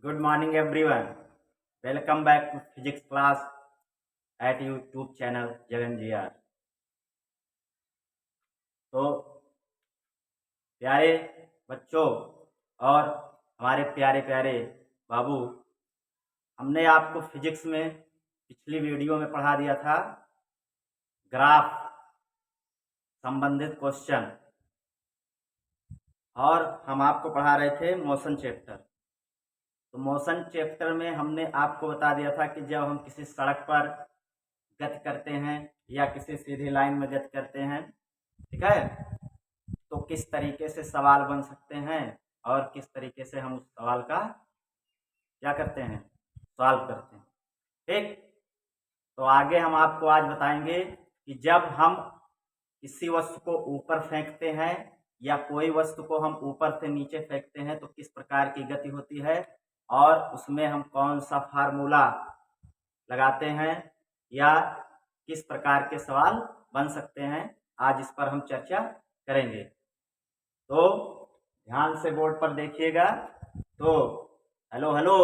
Good morning everyone. Welcome back to physics class at YouTube channel Jagan G R. तो प्यारे बच्चों और हमारे प्यारे प्यारे बाबू, हमने आपको फिजिक्स में पिछली वीडियो में पढ़ा दिया था ग्राफ संबंधित क्वेश्चन, और हम आपको पढ़ा रहे थे मोशन चैप्टर। तो मोशन चैप्टर में हमने आपको बता दिया था कि जब हम किसी सड़क पर गति करते हैं या किसी सीधी लाइन में गति करते हैं, ठीक है, तो किस तरीके से सवाल बन सकते हैं और किस तरीके से हम उस सवाल का क्या करते हैं, सॉल्व करते हैं। ठीक, तो आगे हम आपको आज बताएंगे कि जब हम किसी वस्तु को ऊपर फेंकते हैं या कोई वस्तु को हम ऊपर से नीचे फेंकते हैं तो किस प्रकार की गति होती है, और उसमें हम कौन सा फार्मूला लगाते हैं या किस प्रकार के सवाल बन सकते हैं। आज इस पर हम चर्चा करेंगे। तो ध्यान से बोर्ड पर देखिएगा। तो हेलो हेलो,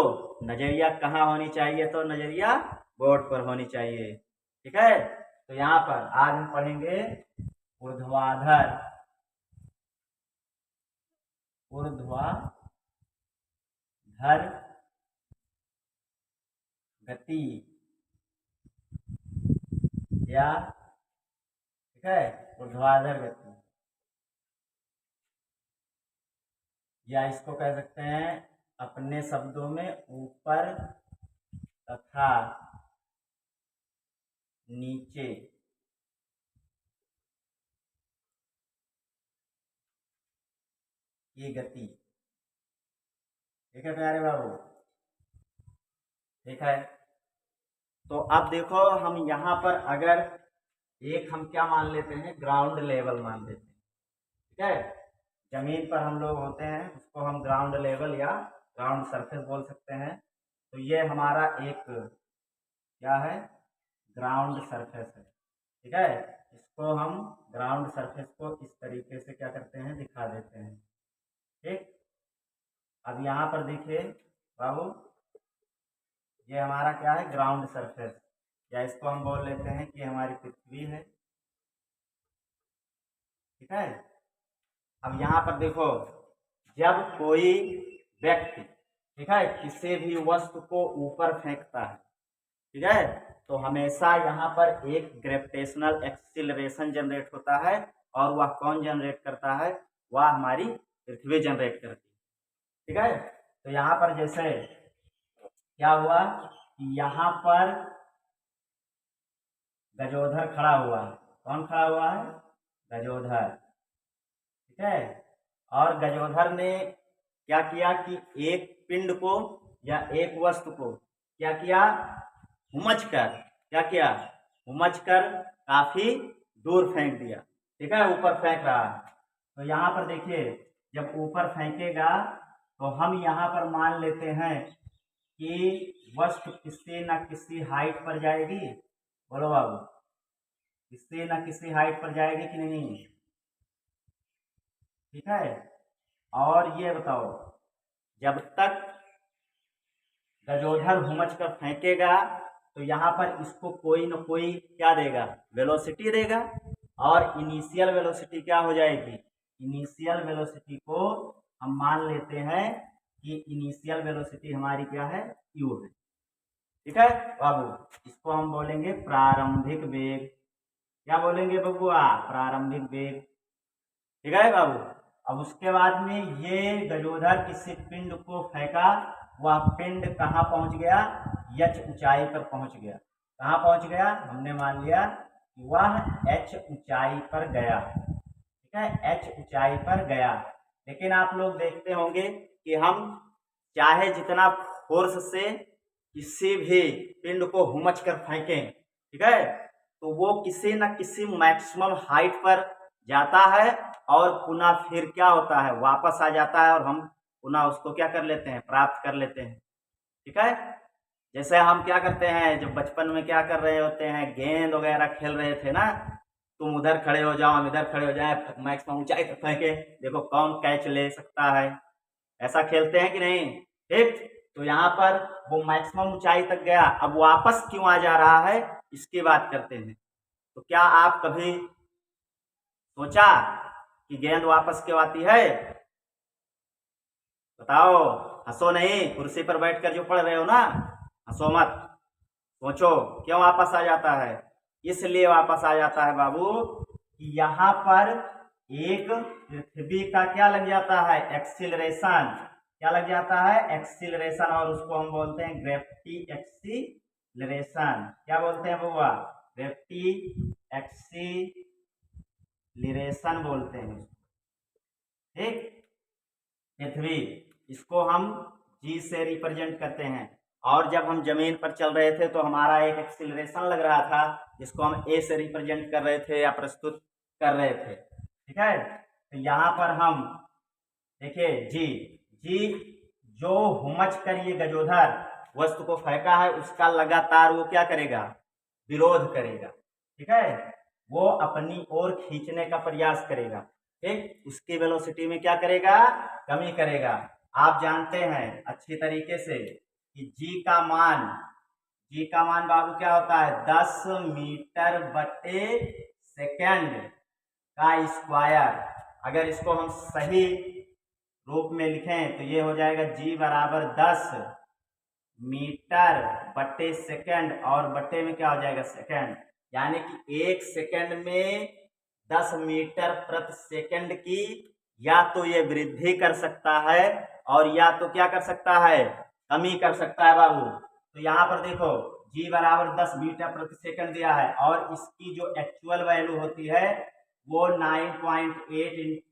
नजरिया कहाँ होनी चाहिए? तो नजरिया बोर्ड पर होनी चाहिए। ठीक है, तो यहाँ पर आज हम पढ़ेंगे ऊर्ध्वाधर गति या, ठीक है, ऊर्ध्वाधर गति, या इसको कह सकते हैं अपने शब्दों में ऊपर तथा नीचे की गति। ठीक है प्यारे बाबू, ठीक है। तो अब देखो, हम यहाँ पर अगर एक हम क्या मान लेते हैं, ग्राउंड लेवल मान लेते हैं। ठीक है, जमीन पर हम लोग होते हैं उसको हम ग्राउंड लेवल या ग्राउंड सरफेस बोल सकते हैं। तो ये हमारा एक क्या है, ग्राउंड सरफेस है। ठीक है, इसको हम ग्राउंड सरफेस को इस तरीके से क्या करते हैं, दिखा देते हैं। ठीक, अब यहाँ पर देखिए बाबू, ये हमारा क्या है, ग्राउंड सरफेस, या इसको हम बोल लेते हैं कि हमारी पृथ्वी है। ठीक है, अब यहाँ पर देखो, जब कोई व्यक्ति, ठीक है, किसी भी वस्तु को ऊपर फेंकता है, ठीक है, तो हमेशा यहाँ पर एक ग्रेविटेशनल एक्सीलरेशन जनरेट होता है, और वह कौन जनरेट करता है? वह हमारी पृथ्वी जनरेट करती है। ठीक है, तो यहाँ पर जैसे क्या हुआ कि यहाँ पर गजोधर खड़ा हुआ है। कौन खड़ा हुआ है? गजोधर। ठीक है, और गजोधर ने क्या किया कि एक पिंड को या एक वस्तु को क्या किया, उमच कर, क्या किया, उमच कर काफी दूर फेंक दिया। ठीक है, ऊपर फेंक रहा है। तो यहाँ पर देखिए, जब ऊपर फेंकेगा तो हम यहाँ पर मान लेते हैं कि वस्तु किसी न किसी हाइट पर जाएगी। बोलो बाबू, किसी न किसी हाइट पर जाएगी कि नहीं? ठीक है, और ये बताओ, जब तक गजोधर हुमच कर फेंकेगा तो यहाँ पर इसको कोई न कोई क्या देगा, वेलोसिटी देगा। और इनिशियल वेलोसिटी क्या हो जाएगी? इनिशियल वेलोसिटी को हम मान लेते हैं कि इनिशियल वेलोसिटी हमारी क्या है, u है। ठीक है बाबू, इसको हम बोलेंगे प्रारंभिक वेग। क्या बोलेंगे बबुआ? प्रारंभिक वेग। ठीक है बाबू, अब उसके बाद में ये गजोधर किसी पिंड को फेंका, वह पिंड कहाँ पहुंच गया? h ऊंचाई पर पहुंच गया। कहाँ पहुंच गया? हमने मान लिया कि वह h ऊंचाई पर गया। ठीक है, h ऊंचाई पर गया। लेकिन आप लोग देखते होंगे कि हम चाहे जितना फोर्स से किसी भी पिंड को हुमच कर फेंकें, ठीक है, तो वो किसी न किसी मैक्सिमम हाइट पर जाता है और पुनः फिर क्या होता है, वापस आ जाता है, और हम पुनः उसको क्या कर लेते हैं, प्राप्त कर लेते हैं। ठीक है, जैसे हम क्या करते हैं, जब बचपन में क्या कर रहे होते हैं, गेंद वगैरह खेल रहे थे ना, तुम उधर खड़े हो जाओ, हम इधर खड़े हो जाए, मैक्सिमम ऊंचाई तक फेंके, देखो कौन कैच ले सकता है। ऐसा खेलते हैं कि नहीं? ठीक, तो यहाँ पर वो मैक्सिमम ऊंचाई तक गया, अब वापस क्यों आ जा रहा है इसकी बात करते हैं। तो क्या आप कभी सोचा कि गेंद वापस क्यों आती है? बताओ, हंसो नहीं, कुर्सी पर बैठकर जो पढ़ रहे हो ना, हंसो मत, सोचो क्यों वापस आ जाता है। इसलिए वापस आ जाता है बाबू कि यहाँ पर एक पृथ्वी का क्या लग जाता है, एक्सीलरेशन। क्या लग जाता है? एक्सीलरेशन, और उसको हम बोलते हैं ग्रेविटी एक्सीलरेशन। क्या बोलते हैं बउआ? ग्रेविटी एक्सीलरेशन बोलते हैं। ठीक, पृथ्वी, इसको हम जी से रिप्रेजेंट करते हैं। और जब हम जमीन पर चल रहे थे तो हमारा एक एक्सीलरेशन लग रहा था जिसको हम ए से रिप्रेजेंट कर रहे थे या प्रस्तुत कर रहे थे। ठीक है, तो यहाँ पर हम देखिए जी जो हुमच कर ये गजोधर वस्तु को फेंका है उसका लगातार वो क्या करेगा? विरोध करेगा। ठीक है, वो अपनी ओर खींचने का प्रयास करेगा। ठीक, उसकी वेलोसिटी में क्या करेगा? कमी करेगा। आप जानते हैं अच्छी तरीके से कि जी का मान बाबू क्या होता है? 10 मीटर बटे सेकेंड का स्क्वायर। अगर इसको हम सही रूप में लिखें तो ये हो जाएगा जी बराबर 10 मीटर बटे सेकेंड, और बटे में क्या हो जाएगा? सेकेंड। यानी कि 1 सेकेंड में 10 मीटर प्रति सेकेंड की या तो ये वृद्धि कर सकता है और या तो क्या कर सकता है? कमी कर सकता है बाबू। तो यहाँ पर देखो जी बराबर 10 मीटर प्रति सेकंड दिया है और इसकी जो एक्चुअल वैल्यू होती है वो 9.8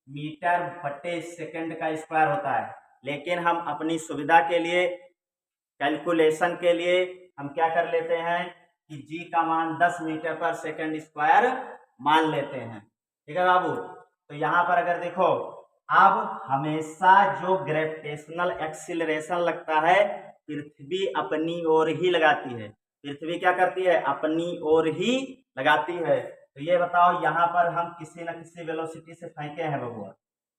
मीटर बटे सेकंड का स्क्वायर होता है। लेकिन हम अपनी सुविधा के लिए, कैलकुलेशन के लिए हम क्या कर लेते हैं कि जी का मान 10 मीटर पर सेकंड स्क्वायर मान लेते हैं। ठीक है बाबू, तो यहाँ पर अगर देखो अब हमेशा जो ग्रेविटेशनल एक्सीलरेशन लगता है पृथ्वी अपनी ओर ही लगाती है। पृथ्वी क्या करती है? अपनी ओर ही लगाती है। तो ये बताओ यहाँ पर हम किसी न किसी वेलोसिटी से फेंके हैं बबुआ,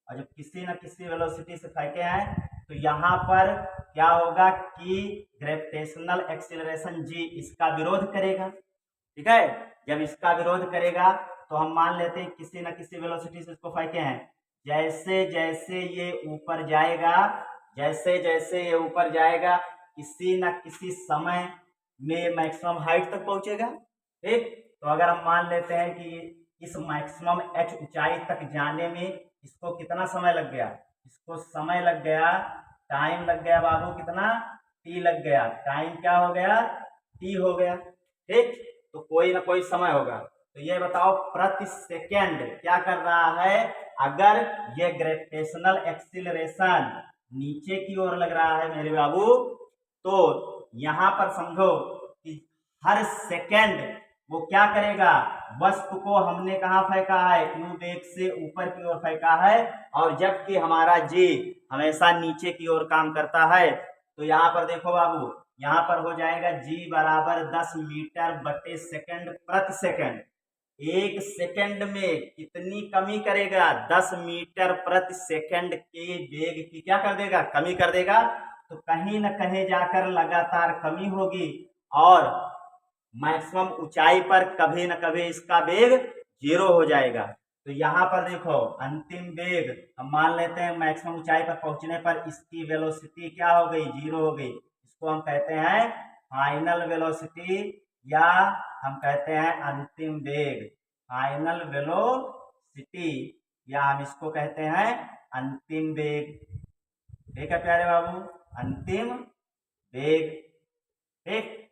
और जब किसी न किसी वेलोसिटी से फेंके हैं तो यहाँ पर क्या होगा कि ग्रेविटेशनल एक्सीलरेशन जी इसका विरोध करेगा। ठीक है, जब इसका विरोध करेगा तो हम मान लेते हैं किसी न किसी वेलोसिटी से इसको फेंके हैं। जैसे जैसे ये ऊपर जाएगा, किसी न किसी समय में मैक्सिमम हाइट तक पहुंचेगा। ठीक, तो अगर हम मान लेते हैं कि इस मैक्सिमम एच ऊंचाई तक जाने में इसको कितना समय लग गया? इसको समय लग गया, टाइम लग गया बाबू, कितना? टी लग गया। टाइम क्या हो गया? टी हो गया। ठीक, तो कोई ना कोई समय होगा। तो ये बताओ प्रति सेकेंड क्या कर रहा है? अगर ये ग्रेविटेशनल एक्सीलरेशन नीचे की ओर लग रहा है मेरे बाबू, तो यहाँ पर समझो कि हर सेकेंड वो क्या करेगा? वस्तु को हमने कहाँ फेंका है? यू वेग से ऊपर की ओर फेंका है, और जबकि हमारा जी हमेशा नीचे की ओर काम करता है। तो यहाँ पर देखो बाबू, यहाँ पर हो जाएगा जी बराबर 10 मीटर बटे सेकंड प्रति सेकंड। 1 सेकंड में कितनी कमी करेगा? 10 मीटर प्रति सेकंड के वेग की क्या कर देगा? कमी कर देगा। तो कहीं न कहीं जाकर लगातार कमी होगी और मैक्सिमम ऊंचाई पर कभी न कभी इसका वेग 0 हो जाएगा। तो यहाँ पर देखो अंतिम वेग हम मान लेते हैं मैक्सिमम ऊंचाई पर पहुंचने पर इसकी वेलोसिटी क्या हो गई? 0 हो गई। इसको हम कहते हैं फाइनल वेलोसिटी, या हम कहते हैं अंतिम वेग। फाइनल वेलोसिटी, या हम इसको कहते हैं अंतिम वेग। ठीक है प्यारे बाबू, अंतिम वेग। ठीक,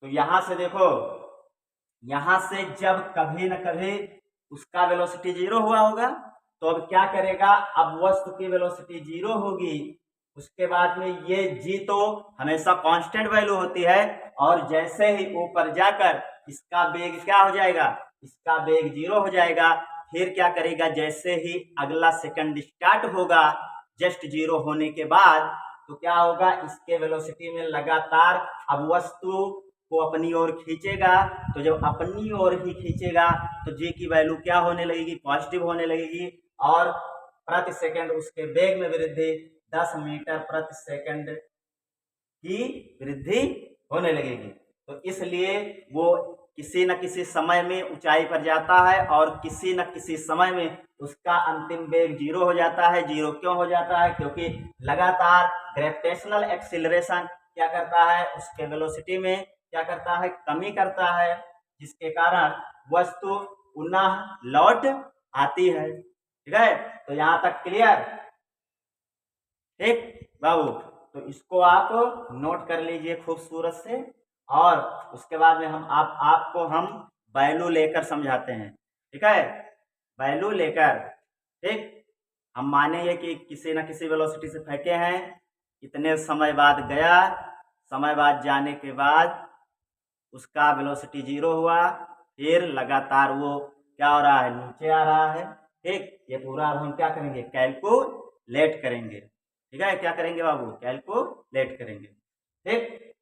तो यहां से देखो, यहां से जब कभी न कभी उसका वेलोसिटी 0 हुआ होगा तो अब क्या करेगा? अब वस्तु की वेलोसिटी 0 होगी, उसके बाद में ये जी तो हमेशा कांस्टेंट वैल्यू होती है, और जैसे ही ऊपर जाकर इसका वेग क्या हो जाएगा? इसका वेग 0 हो जाएगा। फिर क्या करेगा? जैसे ही अगला सेकंड स्टार्ट होगा जस्ट 0 होने के बाद, तो क्या होगा? इसके वेलोसिटी में लगातार अब वस्तु को अपनी ओर खींचेगा। तो जब अपनी ओर ही खींचेगा तो जी की वैल्यू क्या होने लगेगी? पॉजिटिव होने लगेगी, और प्रति सेकंड उसके वेग में वृद्धि 10 मीटर प्रति सेकंड की वृद्धि होने लगेगी। तो इसलिए वो किसी न किसी समय में ऊंचाई पर जाता है और किसी न किसी समय में उसका अंतिम वेग 0 हो जाता है। 0 क्यों हो जाता है? क्योंकि लगातार ग्रेविटेशनल एक्सीलरेशन क्या करता है, उसके वेलोसिटी में क्या करता है, कमी करता है, जिसके कारण वस्तु पुनः लौट आती है। ठीक है, तो यहां तक क्लियर? ठीक बाबू, तो इसको आप नोट कर लीजिए खूबसूरत से, और उसके बाद में आपको हम वैल्यू लेकर समझाते हैं। ठीक है, वैल्यू लेकर, ठीक, हम मानेंगे कि किसी न किसी वेलोसिटी से फेंके हैं, इतने समय बाद गया, समय बाद जाने के बाद उसका वेलोसिटी 0 हुआ, फिर लगातार वो क्या हो रहा है, नीचे आ रहा है। ठीक, ये पूरा अब हम क्या करेंगे, कैलकुलेट करेंगे। ठीक है, क्या करेंगे बाबू, कैलकुलेट करेंगे। ठीक,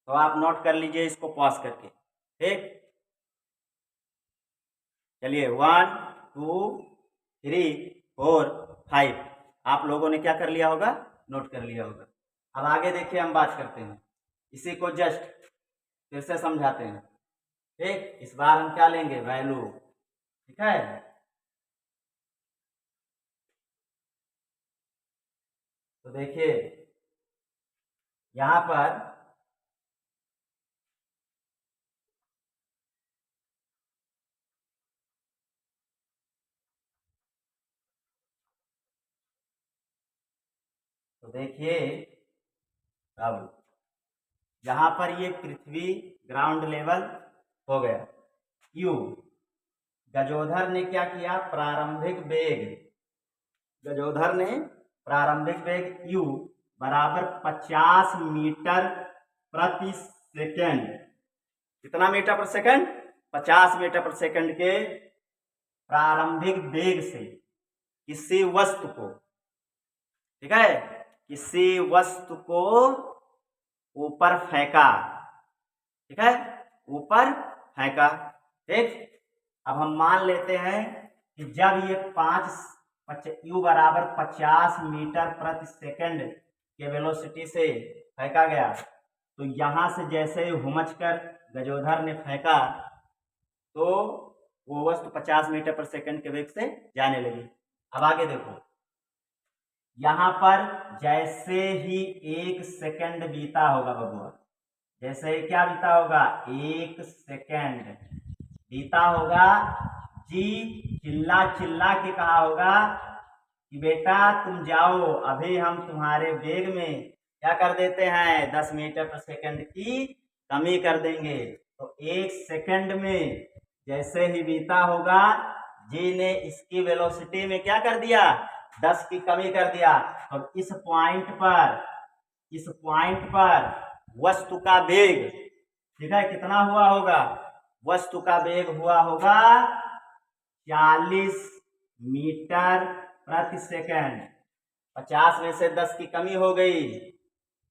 तो आप नोट कर लीजिए इसको पॉज करके। ठीक, चलिए 1 2 3 4 5 आप लोगों ने क्या कर लिया होगा, नोट कर लिया होगा। अब आगे देखिए हम बात करते हैं, इसी को जस्ट फिर से समझाते हैं। ठीक, इस बार हम क्या लेंगे, वैल्यू। ठीक है, तो देखिए यहां पर तो देखिए अब यहां पर ये पृथ्वी ग्राउंड लेवल हो गया। यू गजोधर ने क्या किया, प्रारंभिक वेग, गजोधर ने प्रारंभिक वेग u बराबर 50 मीटर प्रति सेकंड, कितना मीटर पर सेकंड, 50 मीटर पर सेकंड के प्रारंभिक वेग से किसी वस्तु को, ठीक है, किसी वस्तु को ऊपर फेंका। ठीक है, ऊपर फेंका। ठीक, अब हम मान लेते हैं कि जब ये u बराबर 50 मीटर प्रति सेकंड के वेलोसिटी से फेंका गया, तो यहां से जैसे ही हुमच कर गजोधर ने फेंका तो वो वस्तु 50 मीटर पर सेकंड के वेग से जाने लगी। अब आगे देखो, यहां पर जैसे ही 1 सेकंड बीता होगा बबुआ, जैसे ही क्या बीता होगा, 1 सेकंड बीता होगा, जी चिल्ला चिल्ला के कहा होगा कि बेटा तुम जाओ, अभी हम तुम्हारे वेग में क्या कर देते हैं, 10 मीटर पर सेकंड की कमी कर देंगे। तो 1 सेकंड में जैसे ही बीता होगा, जी ने इसकी वेलोसिटी में क्या कर दिया, 10 की कमी कर दिया। अब इस पॉइंट पर वस्तु का वेग, ठीक है, कितना हुआ होगा, वस्तु का वेग हुआ होगा 40 मीटर प्रति सेकंड। 50 में से 10 की कमी हो गई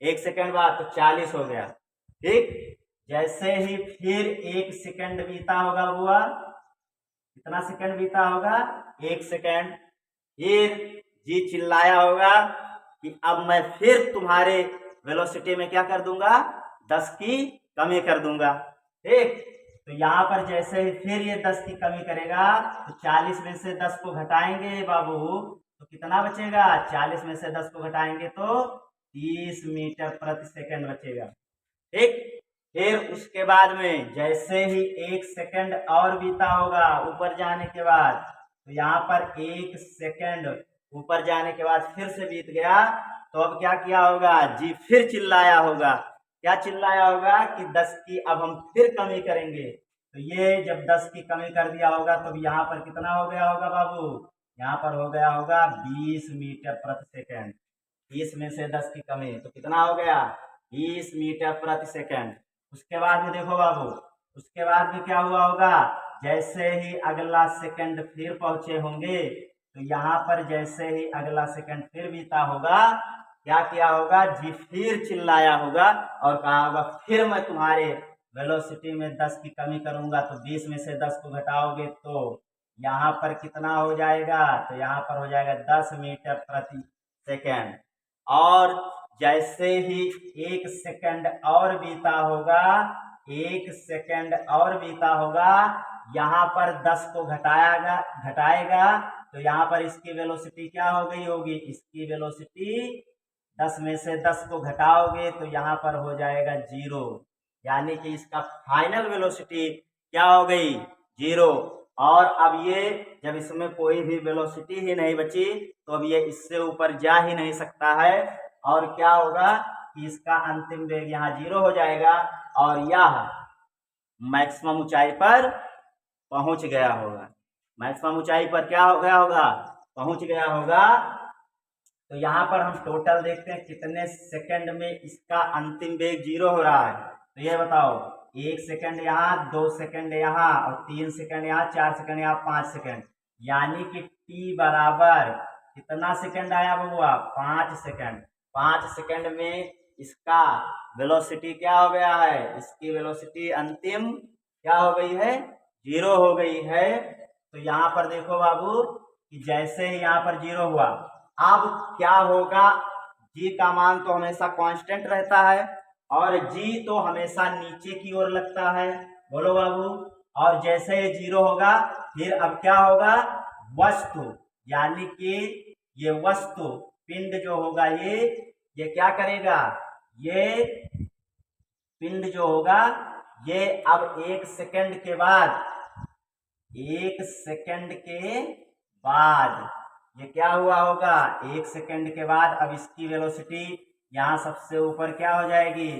1 सेकंड बाद, तो 40 हो गया। ठीक, जैसे ही फिर 1 सेकंड बीता होगा हुआ, कितना सेकंड बीता होगा, 1 सेकंड, फिर जी चिल्लाया होगा कि अब मैं फिर तुम्हारे वेलोसिटी में क्या कर दूंगा, 10 की कमी कर दूंगा। ठीक, तो यहाँ पर जैसे ही फिर ये 10 की कमी करेगा, तो 40 में से 10 को घटाएंगे बाबू, तो कितना बचेगा, 40 में से 10 को घटाएंगे तो 30 मीटर प्रति सेकंड बचेगा। ठीक, फिर उसके बाद में जैसे ही 1 सेकंड और बीता होगा ऊपर जाने के बाद, तो यहाँ पर 1 सेकंड ऊपर जाने के बाद फिर से बीत गया, तो अब क्या किया होगा, जी फिर चिल्लाया होगा, क्या चिल्लाया होगा कि 10 की अब हम फिर कमी करेंगे। तो ये जब 10 की कमी कर दिया होगा, तो यहाँ पर कितना हो गया होगा बाबू, यहाँ पर हो गया होगा 20 मीटर प्रति सेकंड। 20 में से 10 की कमी, तो कितना हो गया, 20 मीटर प्रति सेकंड। उसके बाद में देखो बाबू, उसके बाद में क्या हुआ होगा, जैसे ही अगला सेकंड फिर पहुंचे होंगे, तो यहाँ पर जैसे ही अगला सेकंड फिर बीता होगा, क्या किया होगा, जी फिर चिल्लाया होगा और कहा होगा फिर मैं तुम्हारे वेलोसिटी में 10 की कमी करूंगा। तो 20 में से 10 को घटाओगे तो यहाँ पर कितना हो जाएगा, तो यहाँ पर हो जाएगा 10 मीटर प्रति सेकंड। और जैसे ही 1 सेकंड और बीता होगा, 1 सेकंड और बीता होगा, यहाँ पर 10 को घटाएगा तो यहाँ पर इसकी वेलोसिटी क्या हो गई होगी, इसकी वेलोसिटी 10 में से 10 को घटाओगे तो यहाँ पर हो जाएगा 0, यानी कि इसका फाइनल वेलोसिटी क्या हो गई, 0। और अब ये जब इसमें कोई भी वेलोसिटी ही नहीं बची तो अब ये इससे ऊपर जा ही नहीं सकता है, और क्या होगा कि इसका अंतिम वेग यहाँ 0 हो जाएगा और यह मैक्सिमम ऊंचाई पर पहुंच गया होगा। मैक्सिमम ऊंचाई पर क्या हो गया होगा, पहुंच गया होगा। तो यहाँ पर हम टोटल देखते हैं कितने सेकंड में इसका अंतिम वेग 0 हो रहा है। तो ये बताओ, 1 सेकंड यहाँ, 2 सेकंड यहाँ, और 3 सेकंड यहाँ, 4 सेकंड यहाँ, 5 सेकंड, यानी कि t बराबर कितना सेकंड आया बबुआ, 5 सेकंड। 5 सेकंड में इसका वेलोसिटी क्या हो गया है, इसकी वेलोसिटी अंतिम क्या हो गई है, 0 हो गई है। तो यहाँ पर देखो बाबू कि जैसे ही यहाँ पर 0 हुआ, अब क्या होगा, g का मान तो हमेशा कांस्टेंट रहता है और g तो हमेशा नीचे की ओर लगता है, बोलो बाबू। और जैसे ही 0 होगा फिर अब क्या होगा, वस्तु यानी कि ये वस्तु पिंड जो होगा ये क्या करेगा, ये पिंड जो होगा ये अब 1 सेकंड के बाद, 1 सेकंड के बाद ये क्या हुआ होगा, 1 सेकंड के बाद अब इसकी वेलोसिटी यहाँ सबसे ऊपर क्या हो जाएगी,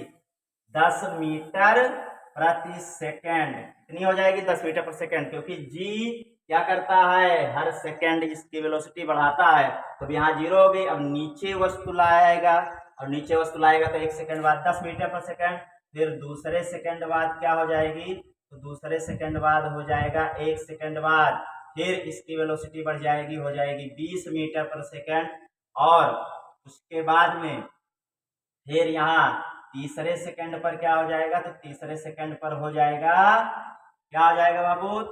10 मीटर प्रति सेकंड। कितनी हो जाएगी, 10 मीटर प्रति सेकंड, क्योंकि जी क्या करता है, हर सेकंड इसकी वेलोसिटी बढ़ाता है। तो यहाँ 0 हो गई, अब नीचे वस्तु लाएगा, और नीचे वस्तु लाएगा तो 1 सेकंड बाद 10 मीटर प्रति सेकंड, फिर दूसरे सेकंड बाद क्या हो जाएगी, तो दूसरे सेकंड बाद हो जाएगा 1 सेकंड बाद, फिर इसकी वेलोसिटी बढ़ जाएगी, हो जाएगी 20 मीटर प्रति सेकंड। और उसके बाद में फिर यहाँ तीसरे सेकंड पर क्या हो जाएगा, तो तीसरे सेकंड पर हो जाएगा, क्या हो जाएगा बाबू,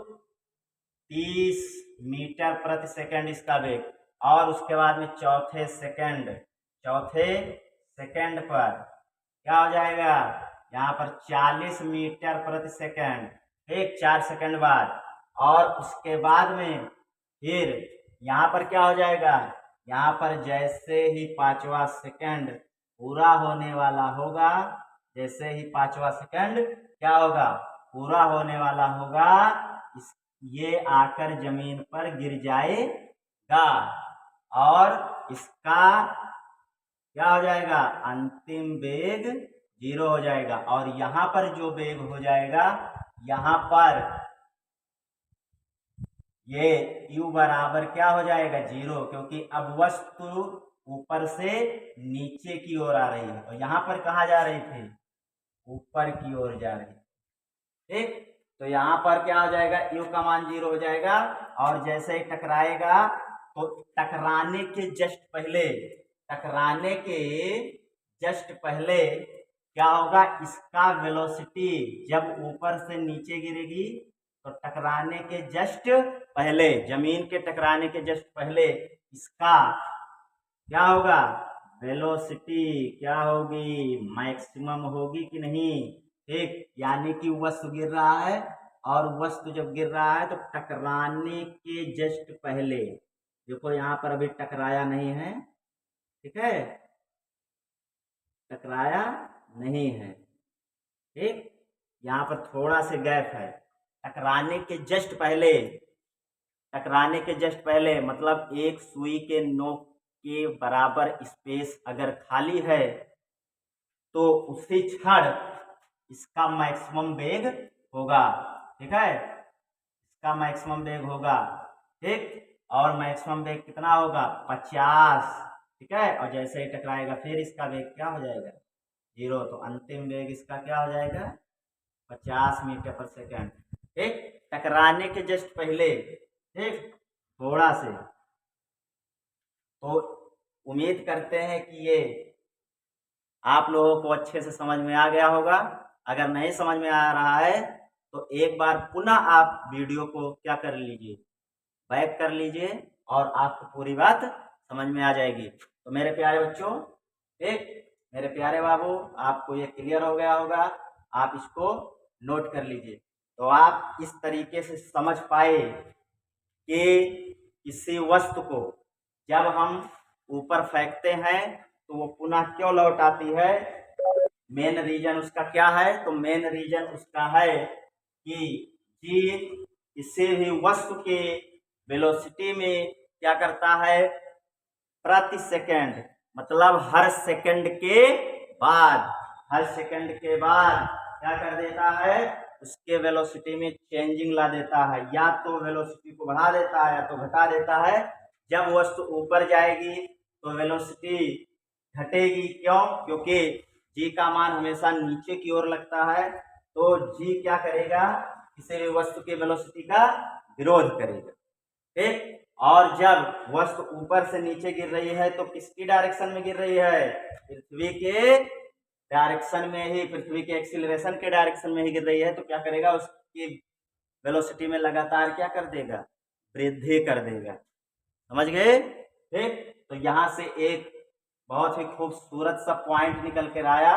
30 मीटर प्रति सेकंड इसका वेग। और उसके बाद में चौथे सेकंड पर क्या हो जाएगा, यहाँ पर 40 मीटर प्रति सेकंड, ठीक, 4 सेकंड बाद। और उसके बाद में फिर यहाँ पर क्या हो जाएगा, यहाँ पर जैसे ही 5वां सेकंड पूरा होने वाला होगा, जैसे ही 5वां सेकंड क्या होगा, पूरा होने वाला होगा, ये आकर जमीन पर गिर जाएगा और इसका क्या हो जाएगा, अंतिम वेग 0 हो जाएगा। और यहाँ पर जो वेग हो जाएगा, यहाँ पर ये u बराबर क्या हो जाएगा, 0, क्योंकि अब वस्तु ऊपर से नीचे की ओर आ रही है, और यहाँ पर कहाँ जा रही थी, ऊपर की ओर जा रही, ठीक। तो यहाँ पर क्या हो जाएगा, u का मान 0 हो जाएगा। और जैसे ही टकराएगा तो टकराने के जस्ट पहले क्या होगा, इसका वेलोसिटी जब ऊपर से नीचे गिरेगी तो टकराने के जस्ट पहले, जमीन के टकराने के जस्ट पहले इसका क्या होगा, वेलोसिटी क्या होगी, मैक्सिमम होगी कि नहीं, ठीक। यानी कि वस्तु गिर रहा है, और वस्तु जब गिर रहा है तो टकराने के जस्ट पहले, देखो यहाँ पर अभी टकराया नहीं है, ठीक है, टकराया नहीं है, ठीक, यहाँ पर थोड़ा सा गैप है। टकराने के जस्ट पहले मतलब एक सुई के नोक के बराबर स्पेस अगर खाली है तो उसी क्षण इसका मैक्सिमम वेग होगा, ठीक है, इसका मैक्सिमम वेग होगा, ठीक। और मैक्सिमम वेग कितना होगा, 50, ठीक है। और जैसे ही टकराएगा फिर इसका वेग क्या हो जाएगा, 0, तो अंतिम वेग इसका क्या हो जाएगा, 50 मीटर प्रति सेकंड, ठीक। टकराने के जस्ट पहले, ठीक, थोड़ा से। तो उम्मीद करते हैं कि ये आप लोगों को अच्छे से समझ में आ गया होगा। अगर नहीं समझ में आ रहा है तो एक बार पुनः आप वीडियो को क्या कर लीजिए, बैक कर लीजिए, और आपको पूरी बात समझ में आ जाएगी। तो मेरे प्यारे बच्चों, एक मेरे प्यारे बाबू, आपको ये क्लियर हो गया होगा, आप इसको नोट कर लीजिए। तो आप इस तरीके से समझ पाए कि किसी वस्तु को जब हम ऊपर फेंकते हैं तो वो पुनः क्यों लौट आती है। मेन रीजन उसका क्या है, तो मेन रीजन उसका है कि जी किसी भी वस्तु के वेलोसिटी में क्या करता है, प्रति सेकंड मतलब हर सेकंड के बाद, हर सेकंड के बाद क्या कर देता है, उसके वेलोसिटी में चेंजिंग ला देता है, या तो वेलोसिटी को बढ़ा देता है या तो घटा देता है। जब वस्तु ऊपर जाएगी तो वेलोसिटी घटेगी, क्यों, क्योंकि जी का मान हमेशा नीचे की ओर लगता है, तो जी क्या करेगा, किसी भी वस्तु के वेलोसिटी का विरोध करेगा। ठीक, और जब वस्तु ऊपर से नीचे गिर रही है तो किसकी डायरेक्शन में गिर रही है, पृथ्वी के डायरेक्शन में ही, पृथ्वी के एक्सीलरेशन के डायरेक्शन में ही गिर रही है, तो क्या करेगा, उसकी वेलोसिटी में लगातार क्या कर देगा, वृद्धि कर देगा। समझ गए। ठीक, तो यहां से एक बहुत ही खूबसूरत सा पॉइंट निकल कर आया,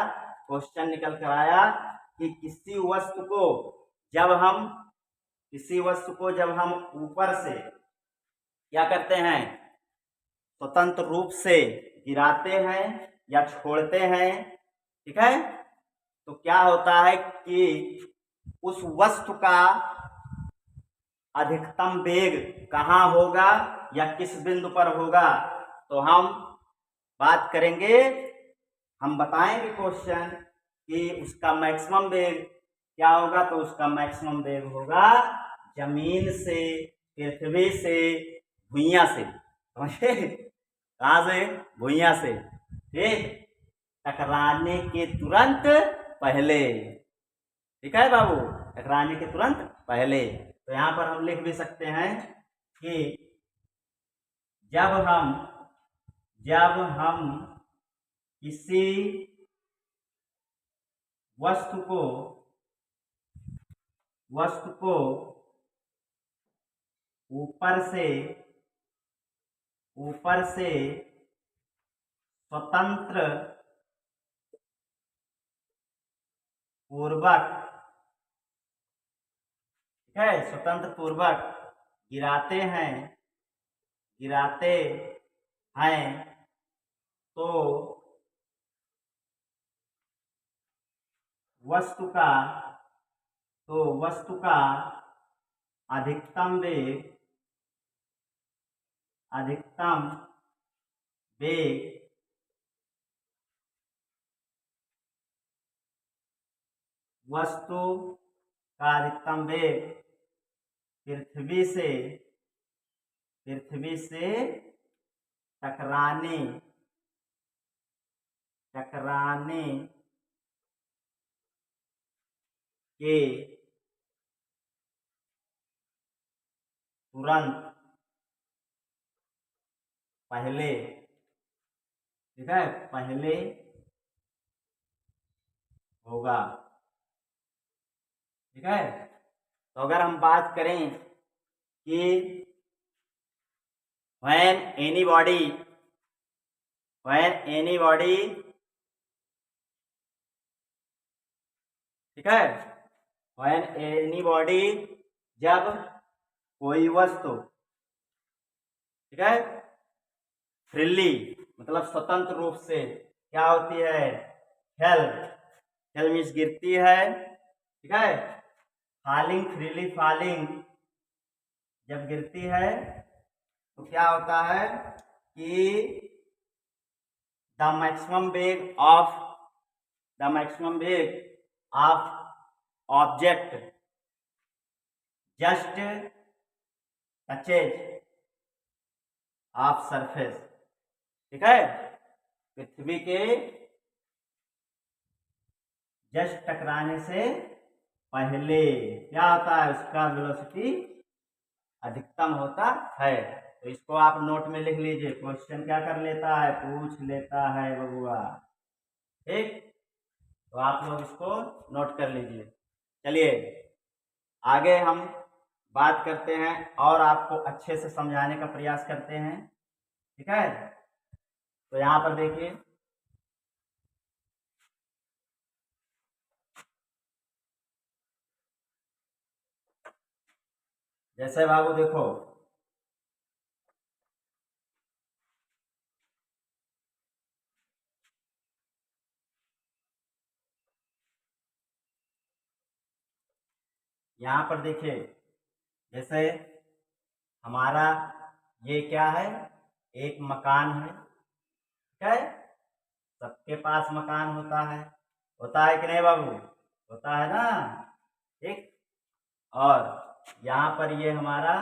क्वेश्चन निकल कर आया कि किसी वस्तु को जब हम ऊपर से क्या करते हैं, स्वतंत्र रूप से गिराते हैं या छोड़ते हैं, ठीक है, तो क्या होता है कि उस वस्तु का अधिकतम वेग कहाँ होगा या किस बिंदु पर होगा, तो हम बात करेंगे, हम बताएंगे क्वेश्चन कि उसका मैक्सिमम वेग क्या होगा, तो उसका मैक्सिमम वेग होगा जमीन से, पृथ्वी से, भुइयां से, समझे, कहां से, भुइयां से, ठीक, टकराने के तुरंत पहले। ठीक है बाबू, टकराने के तुरंत पहले। तो यहां पर हम लिख भी सकते हैं कि जब हम किसी वस्तु को ऊपर से स्वतंत्र पूर्वक, ठीक है, स्वतंत्र पूर्वक गिराते हैं तो वस्तु का अधिकतम वेग वस्तु का अधिकतम वेग पृथ्वी से टकराने के तुरंत पहले, ठीक है, पहले होगा। ठीक है, तो अगर हम बात करें कि when anybody ठीक है, when anybody जब कोई वस्तु, ठीक है, फ्रीली मतलब स्वतंत्र रूप से क्या होती है, फेल मीन्स गिरती है, ठीक है, फॉलिंग, फ्रीली फॉलिंग जब गिरती है तो क्या होता है कि द मैक्सिमम वेग of object just touches of surface, ठीक है, पृथ्वी के जस्ट टकराने से पहले क्या होता है, उसका वेलोसिटी अधिकतम होता है। तो इसको आप नोट में लिख लीजिए, क्वेश्चन क्या कर लेता है, पूछ लेता है बबुआ। ठीक, तो आप लोग इसको नोट कर लीजिए। चलिए आगे हम बात करते हैं और आपको अच्छे से समझाने का प्रयास करते हैं। ठीक है, तो यहाँ पर देखिए जैसे बाबू देखो, यहाँ पर देखिए, जैसे हमारा ये क्या है, एक मकान है, ठीक है। सबके पास मकान होता है कि नहीं बाबू, होता है ना, ठीक। और यहाँ पर ये हमारा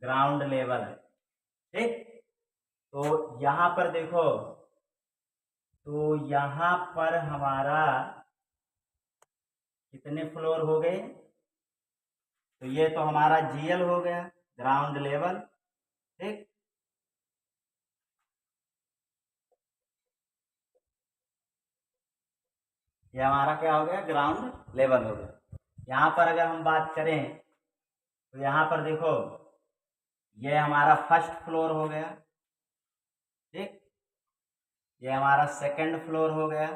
ग्राउंड लेवल है, ठीक। तो यहाँ पर देखो, तो यहाँ पर हमारा कितने फ्लोर हो गए, तो ये तो हमारा जीएल हो गया, ग्राउंड लेवल, ठीक। ये हमारा क्या हो गया, ग्राउंड लेवल हो गया। यहाँ पर अगर हम बात करें तो यहाँ पर देखो, ये हमारा फर्स्ट फ्लोर हो गया, ठीक। ये हमारा सेकंड फ्लोर हो गया,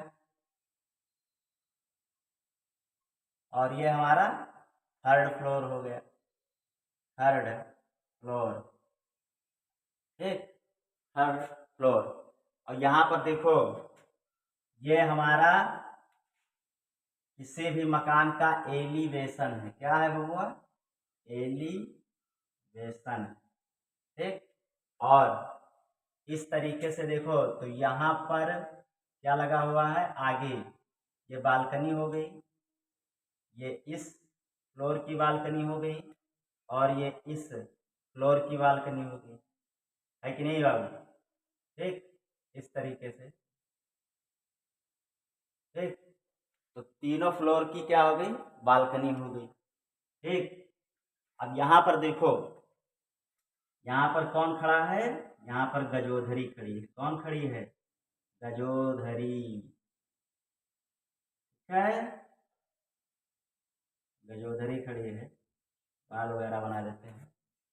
और ये हमारा थर्ड फ्लोर हो गया, थर्ड फ्लोर, ठीक, थर्ड फ्लोर। और यहाँ पर देखो, ये हमारा किसी भी मकान का एलिवेशन है, क्या है बबुआ, एलिवेशन, ठीक। और इस तरीके से देखो तो यहाँ पर क्या लगा हुआ है, आगे ये बालकनी हो गई, ये इस फ्लोर की बालकनी हो गई, और ये इस फ्लोर की बालकनी हो गई, है कि नहीं बाबू, ठीक। इस तरीके से, ठीक। तो तीनों फ्लोर की क्या हो गई, बालकनी हो गई, ठीक। अब यहाँ पर देखो, यहाँ पर कौन खड़ा है, यहाँ पर गजोधरी खड़ी है, कौन खड़ी है, गजोधरी, क्या है, गजोधरी खड़ी है, बाल वगैरह बना देते हैं,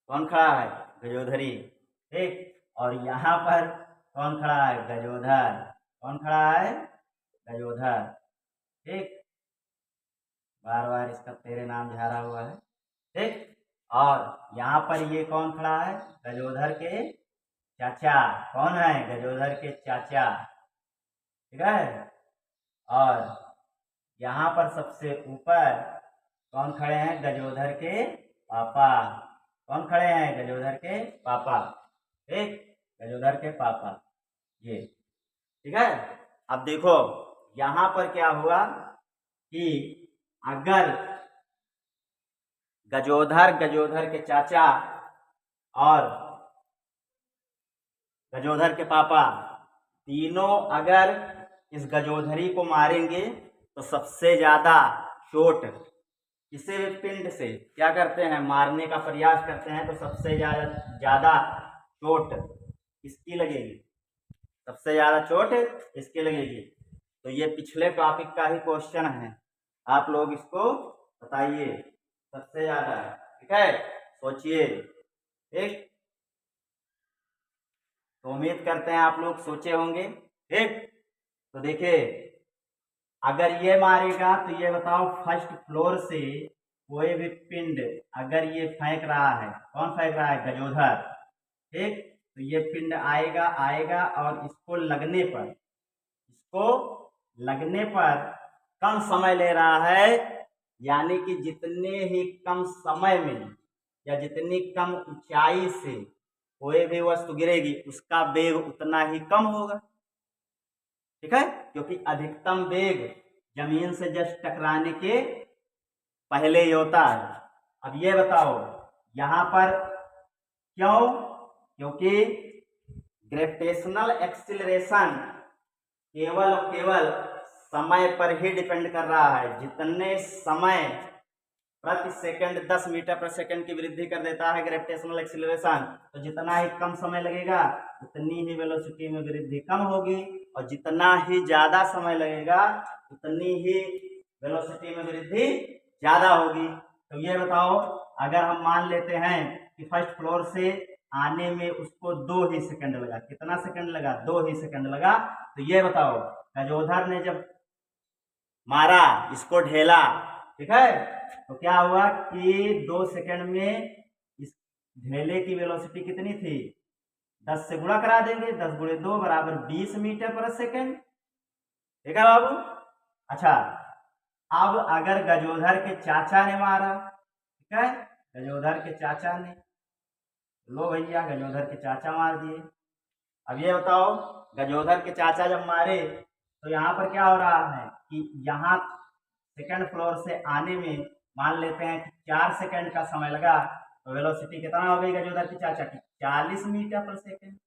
कौन खड़ा है, गजोधरी, ठीक। और यहाँ पर कौन खड़ा है, गजोधर, कौन खड़ा है, गजोधर, ठीक। बार बार इसका तेरे नाम झाड़ा हुआ है, ठीक। और यहाँ पर ये कौन खड़ा है, गजोधर के चाचा, कौन है, गजोधर के चाचा, ठीक है। और यहाँ पर सबसे ऊपर कौन खड़े हैं, गजोधर के पापा, कौन खड़े हैं, गजोधर के पापा, ठीक, गजोधर के पापा, ये, ठीक है। अब देखो यहाँ पर क्या हुआ कि अगर गजोधर के चाचा और गजोधर के पापा तीनों अगर इस गजोधरी को मारेंगे तो सबसे ज्यादा चोट किसी भी पिंड से क्या करते हैं, मारने का प्रयास करते हैं, तो सबसे ज्यादा चोट किसकी लगेगी, सबसे ज्यादा चोट इसकी लगेगी। तो ये पिछले टॉपिक का ही क्वेश्चन है, आप लोग इसको बताइए, सबसे ज्यादा, ठीक है, सोचिए, ठीक। तो उम्मीद करते हैं आप लोग सोचे होंगे, ठीक। तो देखिए, अगर ये मारेगा तो ये बताओ, फर्स्ट फ्लोर से कोई भी पिंड अगर ये फेंक रहा है, कौन फेंक रहा है, गजोधर, ठीक। तो ये पिंड आएगा और इसको लगने पर कम समय ले रहा है, यानी कि जितने ही कम समय में या जितनी कम ऊंचाई से कोई भी वस्तु गिरेगी उसका वेग उतना ही कम होगा, ठीक है, क्योंकि अधिकतम वेग जमीन से जस्ट टकराने के पहले ही होता है। अब ये बताओ यहाँ पर क्यों, क्योंकि ग्रेविटेशनल एक्सीलरेशन केवल और केवल समय पर ही डिपेंड कर रहा है, जितने समय प्रति सेकंड 10 मीटर प्रति सेकंड की वृद्धि कर देता है ग्रेविटेशनल एक्सीलरेशन, तो जितना ही कम समय लगेगा उतनी ही वेलोसिटी में वृद्धि कम होगी, और जितना ही ज्यादा समय लगेगा उतनी ही वेलोसिटी में वृद्धि ज्यादा होगी। तो ये बताओ, अगर हम मान लेते हैं कि फर्स्ट फ्लोर से आने में उसको 2 ही सेकंड लगा, कितना सेकंड लगा, 2 ही सेकंड लगा, तो ये बताओ गजोधर ने जब मारा, इसको ढेला, ठीक है, तो क्या हुआ कि 2 सेकंड में ढेले की वेलोसिटी कितनी थी, 10 से गुणा करा देंगे, 10 गुणे 2 बराबर 20 मीटर पर सेकेंड। ठीक है बाबू। अच्छा, अब अगर गजोधर के चाचा ने मारा, ठीक है, गजोधर के चाचा ने, लो भैया गजोधर के चाचा मार दिए। अब ये बताओ, गजोधर के चाचा जब मारे तो यहाँ पर क्या हो रहा है कि यहाँ सेकंड फ्लोर से आने में मान लेते हैं कि 4 सेकंड का समय लगा, तो वेलोसिटी कितना हो गई गजोधर के चाचा की, 40 मीटर पर सेकंड।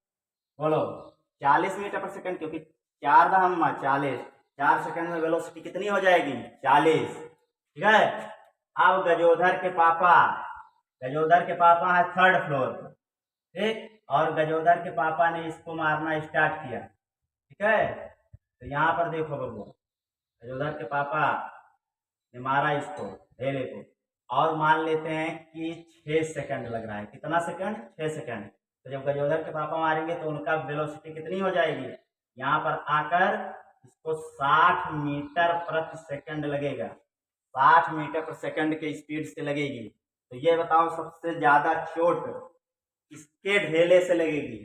बोलो 40 मीटर पर सेकंड, क्योंकि 4 दहम 40, 4 सेकंड में वेलोसिटी कितनी हो जाएगी, 40। ठीक है। अब गजोधर के पापा है थर्ड फ्लोर पर, ठीक, और गजोधर के पापा ने इसको मारना स्टार्ट किया। ठीक है, तो यहाँ पर देखो बबू, गजोधर के पापा ने मारा इसको, ढेले को, और मान लेते हैं कि 6 सेकंड लग रहा है। कितना सेकंड, 6 सेकंड। तो जब गजोधर के पापा मारेंगे तो उनका वेलोसिटी कितनी हो जाएगी, यहाँ पर आकर इसको 60 मीटर प्रति सेकंड लगेगा, 60 मीटर प्रति सेकंड के स्पीड से लगेगी। तो ये बताओ सबसे ज्यादा चोट किसके ढेले से लगेगी,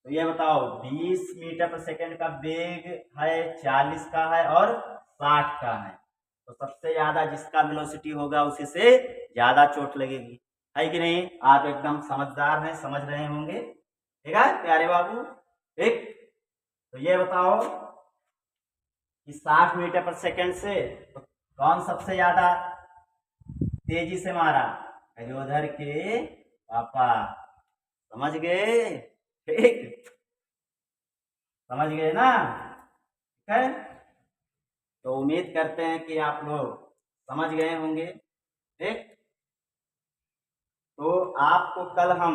तो ये बताओ 20 मीटर पर सेकंड का वेग है, 40 का है और 60 का है, तो सबसे ज्यादा जिसका वेलोसिटी होगा उसी से ज्यादा चोट लगेगी, है कि नहीं। आप एकदम समझदार हैं, समझ रहे होंगे। ठीक है प्यारे बाबू। ठीक, तो ये बताओ कि 60 मीटर पर सेकंड से तो कौन सबसे ज्यादा तेजी से मारा, गजोधर के पापा। समझ गए, ठीक, समझ गए ना। ठीक है, तो उम्मीद करते हैं कि आप लोग समझ गए होंगे। ठीक, तो आपको कल हम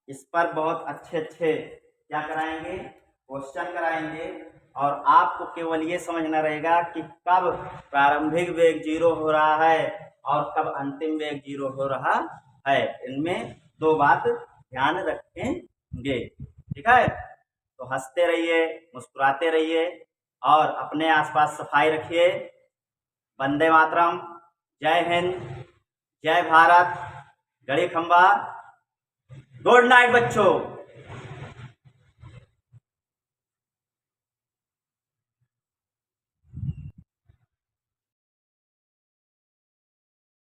इस पर बहुत अच्छे क्या कराएंगे, क्वेश्चन कराएंगे, और आपको केवल ये समझना रहेगा कि कब प्रारंभिक वेग 0 हो रहा है और कब अंतिम वेग 0 हो रहा है। इनमें 2 बात ध्यान रखेंगे। ठीक है, तो हंसते रहिए, मुस्कुराते रहिए और अपने आसपास सफाई रखिए। वंदे मातरम, जय हिंद, जय भारत, गड़ी खंबा, गुड नाइट बच्चों।